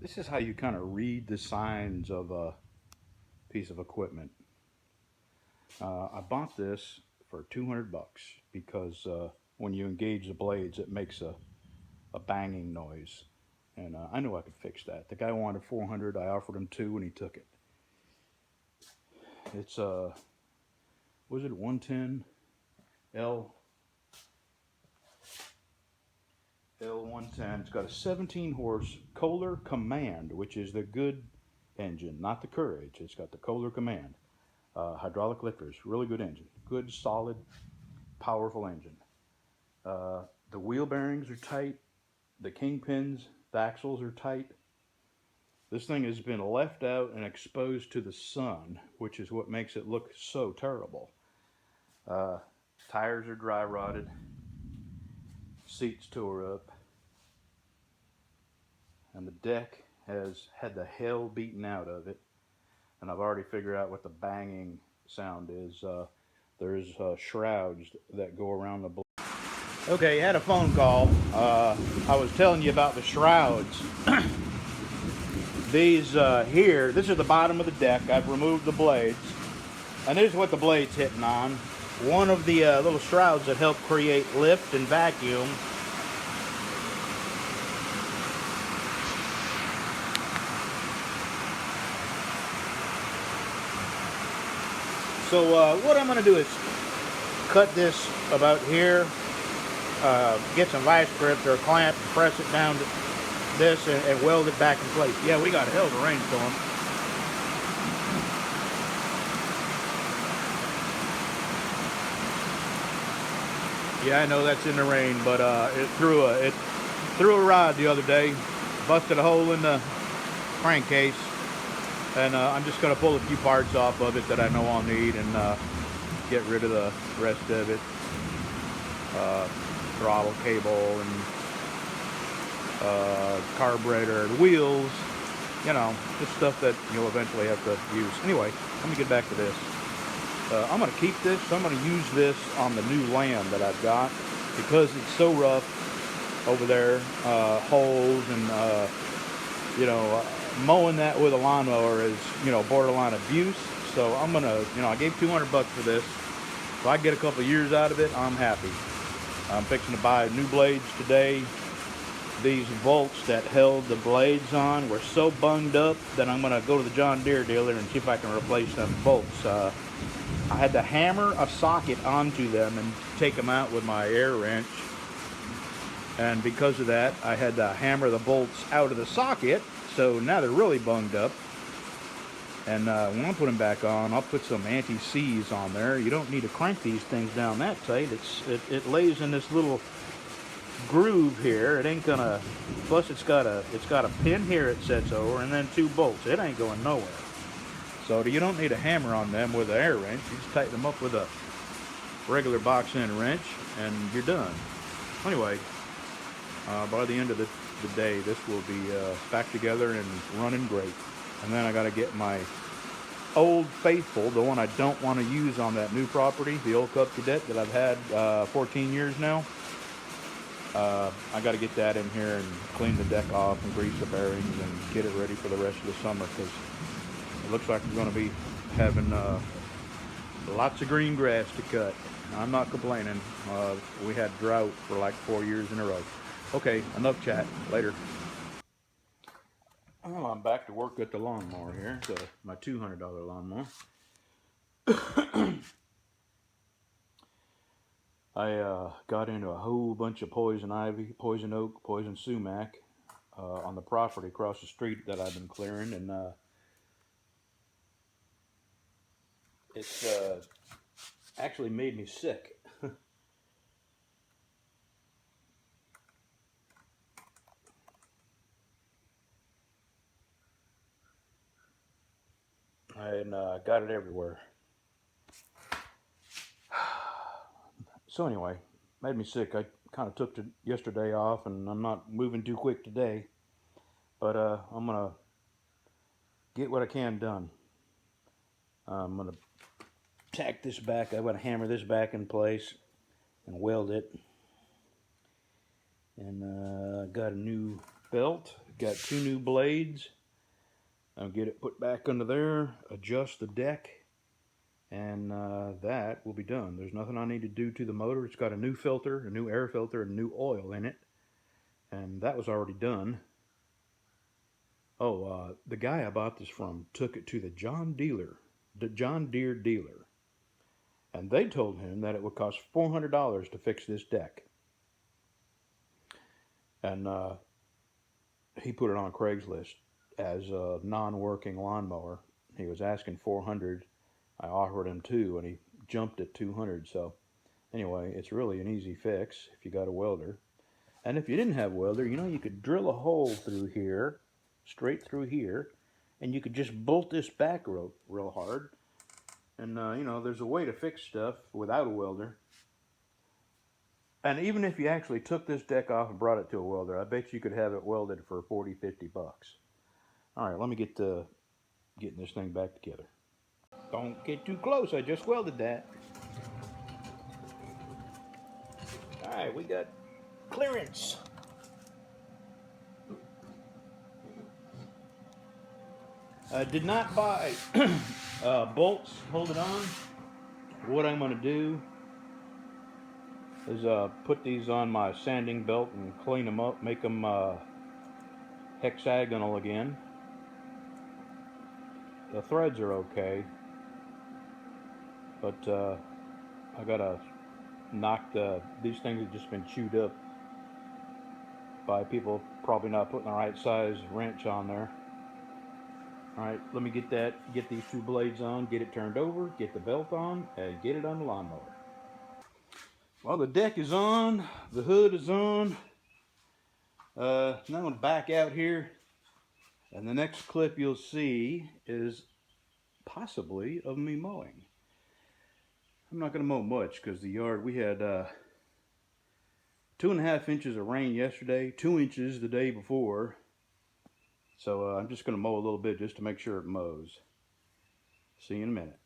This is how you kind of read the signs of a piece of equipment. I bought this for 200 bucks because when you engage the blades, it makes a banging noise. And I knew I could fix that. The guy wanted 400. I offered him two, and he took it. It's was it 110 L L110. It's got a 17 horse Kohler Command, which is the good engine, not the Courage. It's got the Kohler Command. Hydraulic lifters, really good engine. Good, solid, powerful engine. The wheel bearings are tight. The kingpins, the axles are tight. This thing has been left out and exposed to the sun, which is what makes it look so terrible. Tires are dry rotted. Seats tore up. And the deck has had the hell beaten out of it. And I've already figured out what the banging sound is. There's shrouds that go around the blade. Okay, you had a phone call. I was telling you about the shrouds. These here, this is the bottom of the deck. I've removed the blades. And this is what the blade's hitting on. One of the little shrouds that help create lift and vacuum. So what I'm going to do is cut this about here, get some vice grips or a clamp, press it down to this and weld it back in place. Yeah, we got a hell of a rainstorm. Yeah, I know that's in the rain, but it threw a rod the other day, busted a hole in the crankcase, and I'm just going to pull a few parts off of it that I know I'll need and get rid of the rest of it. Throttle cable and carburetor, wheels, you know, just stuff that you'll eventually have to use. Anyway, let me get back to this. I'm going to keep this. So I'm going to use this on the new land that I've got because it's so rough over there. Holes and, you know, mowing that with a lawnmower is, you know, borderline abuse. So I'm going to, you know, I gave 200 bucks for this. If I get a couple of years out of it, I'm happy. I'm fixing to buy new blades today. These bolts that held the blades on were so bunged up that I'm going to go to the John Deere dealer and see if I can replace them bolts. I had to hammer a socket onto them and take them out with my air wrench. And because of that, I had to hammer the bolts out of the socket. So now they're really bunged up. And when I put them back on, I'll put some anti-seize on there. You don't need to crank these things down that tight. It lays in this little groove here. It ain't gonna. Plus, it's got a pin here it sets over, and then two bolts. It ain't going nowhere. So you don't need a hammer on them with an air wrench. You just tighten them up with a regular box end wrench, and you're done. Anyway, by the end of the day, this will be back together and running great. And then I got to get my Old Faithful, the one I don't want to use on that new property, the old Cub Cadet that I've had 14 years now. I got to get that in here and clean the deck off and grease the bearings and get it ready for the rest of the summer because it looks like we're going to be having lots of green grass to cut. I'm not complaining. We had drought for like 4 years in a row. Okay, enough chat. Later. Well, I'm back to work at the lawnmower here. It's my $200 lawnmower. I got into a whole bunch of poison ivy, poison oak, poison sumac on the property across the street that I've been clearing, and it's actually made me sick. And got it everywhere. So anyway, made me sick. I kind of took yesterday off, and I'm not moving too quick today. But I'm going to get what I can done. I'm going to tack this back. I'm going to hammer this back in place and weld it. And got a new belt. got 2 new blades. I'll get it put back under there, adjust the deck, and that will be done. There's nothing I need to do to the motor. It's got a new filter, a new air filter, and new oil in it, and that was already done. Oh, the guy I bought this from took it to the John Deere dealer, and they told him that it would cost $400 to fix this deck. And he put it on Craigslist as a non-working lawnmower. He was asking $400. I offered him $200, and he jumped at $200. So anyway, it's really an easy fix if you got a welder. And if you didn't have a welder, you know, you could drill a hole through here, straight through here, and you could just bolt this back real hard. And you know, there's a way to fix stuff without a welder. And even if you actually took this deck off and brought it to a welder, I bet you could have it welded for 40, 50 bucks. All right, let me get to getting this thing back together. Don't get too close, I just welded that. All right, we got clearance. I did not buy bolts, hold it on. What I'm gonna do is put these on my sanding belt and clean them up, make them hexagonal again. The threads are okay, but I gotta knock these things have just been chewed up by people probably not putting the right size wrench on there. All right, let me get these 2 blades on, get it turned over, get the belt on, and get it on the lawnmower. Well, the deck is on, the hood is on. Now I'm going to back out here, and the next clip you'll see is possibly of me mowing. I'm not going to mow much because the yard, we had 2.5 inches of rain yesterday, 2 inches the day before. So I'm just going to mow a little bit just to make sure it mows. See you in a minute.